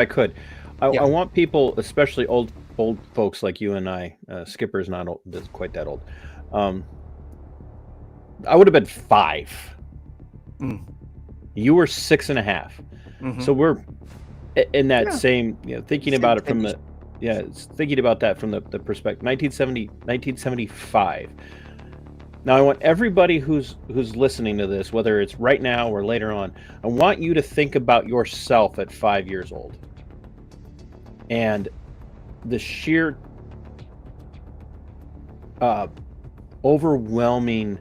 I could. I Yeah. want people, especially old folks like you and I. Skipper's not old, quite that old. Um, I would have been 5. Mm. You were 6.5. Mm-hmm. So we're in that Yeah. same, thinking Same about it from age. the, thinking about that from the perspective 1975. Now I want everybody who's listening to this, whether it's right now or later on, I want you to think about yourself at 5 years old and the sheer uh, overwhelming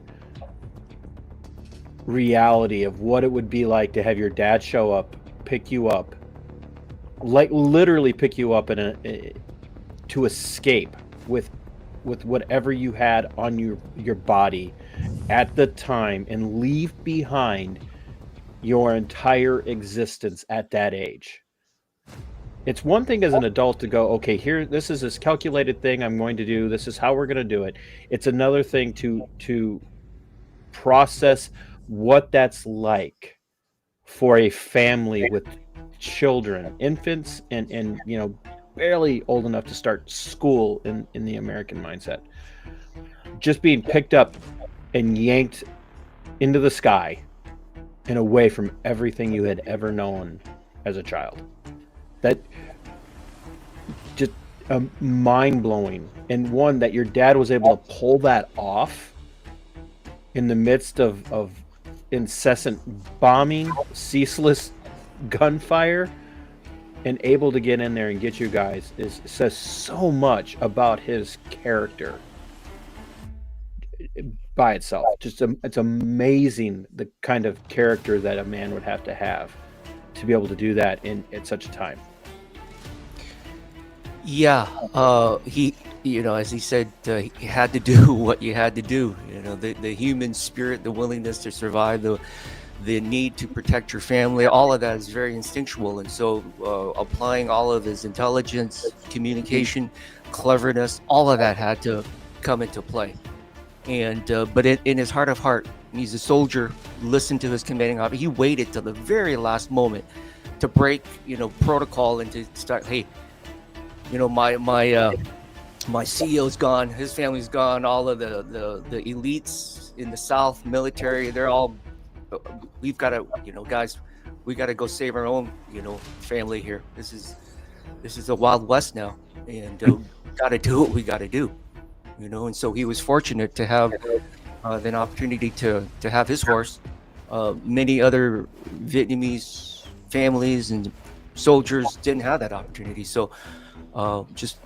reality of what it would be like to have your dad show up, pick you up, like literally pick you up to escape with whatever you had on your body at the time and leave behind your entire existence at that age. It's one thing as an adult to go, okay, here, this is this calculated thing I'm going to do. This is how we're going to do it. It's another thing to process what that's like for a family with children, infants, and barely old enough to start school in the American mindset. Just being picked up and yanked into the sky and away from everything you had ever known as a child. That just mind blowing, and one that your dad was able to pull that off in the midst of incessant bombing, ceaseless gunfire, and able to get in there and get you guys says so much about his character by itself. Just it's amazing the kind of character that a man would have to be able to do that in at such a time. Yeah. He, as he said, he had to do what you had to do. The human spirit, the willingness to survive, the need to protect your family, all of that is very instinctual. And so applying all of his intelligence, communication, cleverness, all of that had to come into play. And but in his heart of heart, he's a soldier. Listened to his commanding officer. He waited till the very last moment to break, protocol and to start. Hey, my CEO's gone. His family's gone. All of the elites in the South, military, they're all. We've got to, guys, we got to go save our own, family here. This is the Wild West now, and got to do what we got to do. And so he was fortunate to have an opportunity to have his horse. Many other Vietnamese families and soldiers didn't have that opportunity. So just